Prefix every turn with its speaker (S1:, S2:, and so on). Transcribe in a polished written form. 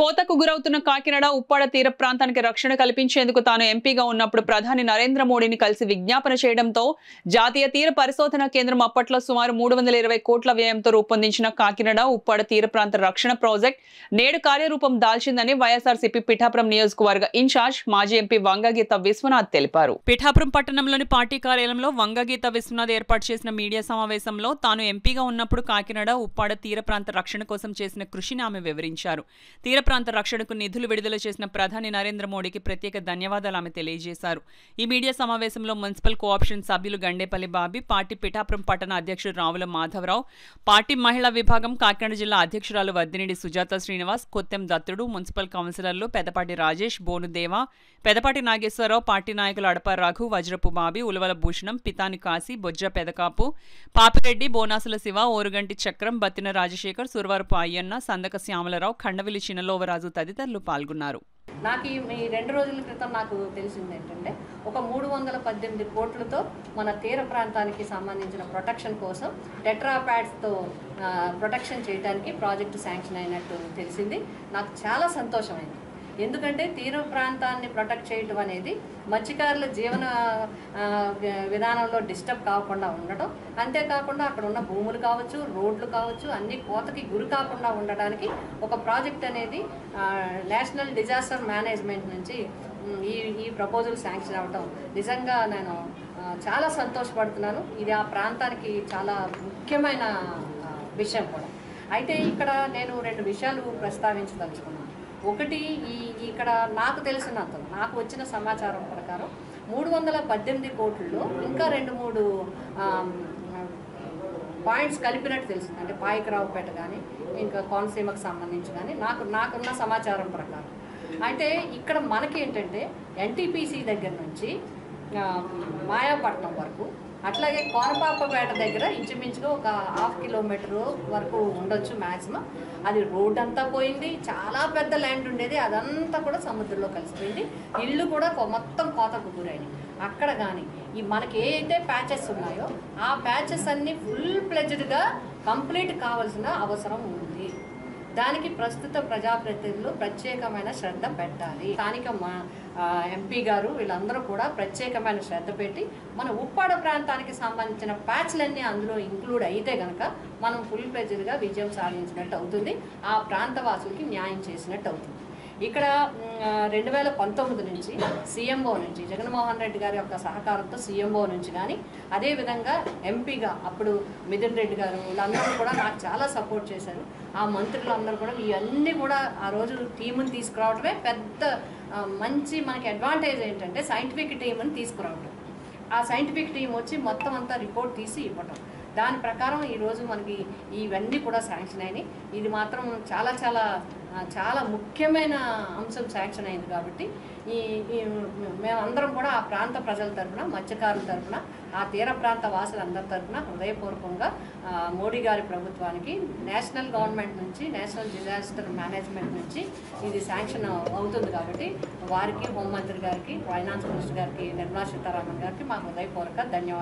S1: కోతకు గురవుతున్న కాకినాడ ఉప్పాడ తీర ప్రాంతానికి రక్షణ కల్పించేందుకు తాను ఎంపీగా ఉన్నప్పుడు ప్రధాని నరేంద్ర మోడీని కలిసి విజ్ఞాపన చేయడంతో జాతీయ తీర పరిశోధన కేంద్రం అప్పట్లో సుమారు 320 కోట్ల వ్యయంతో రూపొందించిన కాకినాడ ఉప్పాడ తీర ప్రాంత రక్షణ ప్రాజెక్ట్ నేడు కార్యరూపం దాల్చిందని వైఎస్ఆర్సీపీ పిఠాపురం నియోజకవర్గ ఇన్ఛార్జ్ మాజీ ఎంపీ వంగగీత విశ్వనాథ్ తెలిపారు. పిఠాపురం పట్టణంలోని పార్టీ కార్యాలయంలో వంగగీత విశ్వనాథ్ ఏర్పాటు చేసిన మీడియా సమావేశంలో తాను ఎంపీగా ఉన్నప్పుడు కాకినాడ ఉప్పాడ తీర ప్రాంత రక్షణ కోసం చేసిన కృషిని ఆమె వివరించారు. తీర ప్రాంత రక్షణకు నిధులు విడుదల చేసిన ప్రధాని నరేంద్ర మోడీకి ప్రత్యేక ధన్యవాదాలు ఆమె తెలియజేశారు. ఈ మీడియా సమావేశంలో మున్సిపల్ కోఆప్షన్ సభ్యులు గండేపల్లి బాబీ, పార్టీ పిఠాపురం పట్టణ అధ్యక్షుడు రావుల మాధవరావు, పార్టీ మహిళా విభాగం కాకినాడ జిల్లా అధ్యక్షురాలు వద్దినేడి సుజాత శ్రీనివాస్, కొత్తెం దత్తుడు, మున్సిపల్ కౌన్సిలర్లు పెదపాటి రాజేష్, బోనుదేవ, పెదపాటి నాగేశ్వరరావు, పార్టీ నాయకులు అడప రఘు, వజ్రపు బాబీ, ఉలవల భూషణం, పితాని కాశీ, బొజ్జ పెదకాపు, పాపిరెడ్డి, బోనాసుల శివ, ఓరుగంటి చక్రం, బత్తిన రాజశేఖర్, సురవరపు అయ్యన్న, సందక శ్యామలరావు, ఖండవిలి చిన్నలోవరాజు తదితరులు పాల్గొన్నారు.
S2: నాకు ఈ 2 రోజుల క్రితం నాకు తెలిసింది ఏంటంటే ఒక 318 కోట్లతో మన తీర ప్రాంతానికి సంబంధించిన ప్రొటెక్షన్ కోసం టెట్రాప్యాడ్స్తో ప్రొటెక్షన్ చేయడానికి ప్రాజెక్టు శాంక్షన్ అయినట్టు తెలిసింది. నాకు చాలా సంతోషమైంది. ఎందుకంటే తీర ప్రాంతాన్ని ప్రొటెక్ట్ చేయడం అనేది మత్స్యకారుల జీవన విధానంలో డిస్టర్బ్ కాకుండా ఉండటం, అంతేకాకుండా అక్కడ ఉన్న భూములు కావచ్చు, రోడ్లు కావచ్చు, అన్ని కోతకి గురి కాకుండా ఉండడానికి ఒక ప్రాజెక్ట్ అనేది నేషనల్ డిజాస్టర్ మేనేజ్మెంట్ నుంచి ఈ ప్రపోజల్ శాంక్షన్ అవ్వటం నిజంగా నేను చాలా సంతోషపడుతున్నాను. ఇది ఆ ప్రాంతానికి చాలా ముఖ్యమైన విషయం కూడా. అయితే ఇక్కడ నేను 2 విషయాలు ప్రస్తావించదలుచుకున్నాను. ఒకటి, ఇక్కడ నాకు తెలిసినంత, నాకు వచ్చిన సమాచారం ప్రకారం 318 కోట్లలో ఇంకా 2-3 పాయింట్స్ కలిపినట్టు తెలిసింది. అంటే పాయకరావుపేట కానీ ఇంకా కోనసీమకు సంబంధించి కానీ నాకున్న సమాచారం ప్రకారం. అయితే ఇక్కడ మనకి ఏంటంటే ఎన్టీపీసీ దగ్గర నుంచి మాయాపట్నం వరకు, అట్లాగే కోనపాపపేట దగ్గర ఇంచుమించుగా ఒక 1/2 కిలోమీటర్ వరకు ఉండొచ్చు మ్యాక్సిమం. అది రోడ్ అంతా పోయింది, చాలా పెద్ద ల్యాండ్ ఉండేది, అదంతా కూడా సముద్రంలో కలిసిపోయింది. ఇళ్ళు కూడా మొత్తం కోతకు గురైనవి. అక్కడ కానీ మనకి ఏ అయితే ప్యాచెస్ ఉన్నాయో ఆ ప్యాచెస్ అన్నీ ఫుల్ ప్లెజ్డ్గా కంప్లీట్ కావాల్సిన అవసరం ఉంది. దానికి ప్రస్తుత ప్రజాప్రతినిధులు ప్రత్యేకమైన శ్రద్ధ పెట్టాలి. స్థానిక ఎంపీ గారు వీళ్ళందరూ కూడా ప్రత్యేకమైన శ్రద్ధ పెట్టి మన ఉప్పాడ ప్రాంతానికి సంబంధించిన ప్యాచ్లన్నీ అందులో ఇంక్లూడ్ అయితే కనుక మనం ఫుల్ ప్లెజ్డ్గా విజయం సాధించినట్టు అవుతుంది. ఆ ప్రాంతవాసులకి న్యాయం చేసినట్టు అవుతుంది. ఇక్కడ 2019 నుంచి సీఎంఓ నుంచి జగన్మోహన్ రెడ్డి గారి యొక్క సహకారంతో సీఎంఓ నుంచి కానీ, అదేవిధంగా ఎంపీగా అప్పుడు మిథున్ రెడ్డి గారు వీళ్ళందరూ కూడా నాకు చాలా సపోర్ట్ చేశారు. ఆ మంత్రులందరూ కూడా ఇవన్నీ కూడా ఆ రోజు టీముని తీసుకురావడమే పెద్ద మంచి మనకి అడ్వాంటేజ్. ఏంటంటే సైంటిఫిక్ టీముని తీసుకురావడం, ఆ సైంటిఫిక్ టీం వచ్చి మొత్తం అంతా రిపోర్ట్ తీసి ఇవ్వటం, దాని ప్రకారం ఈరోజు మనకి ఇవన్నీ కూడా శాంక్షన్ అయినాయి. ఇది మాత్రం చాలా చాలా చాలా ముఖ్యమైన అంశం శాంక్షన్ అయింది. కాబట్టి మేమందరం కూడా ఆ ప్రాంత ప్రజల తరఫున, మత్స్యకారుల తరఫున, ఆ తీర ప్రాంత వాసులందరి తరఫున హృదయపూర్వకంగా మోడీ గారి ప్రభుత్వానికి నేషనల్ గవర్నమెంట్ నుంచి, నేషనల్ డిజాస్టర్ మేనేజ్మెంట్ నుంచి ఇది శాంక్షన్ అవుతుంది కాబట్టి వారికి, హోంమంత్రి గారికి, ఫైనాన్స్ మినిస్టర్ గారికి, నిర్మలా సీతారామన్ గారికి మా హృదయపూర్వక ధన్యవాదాలు.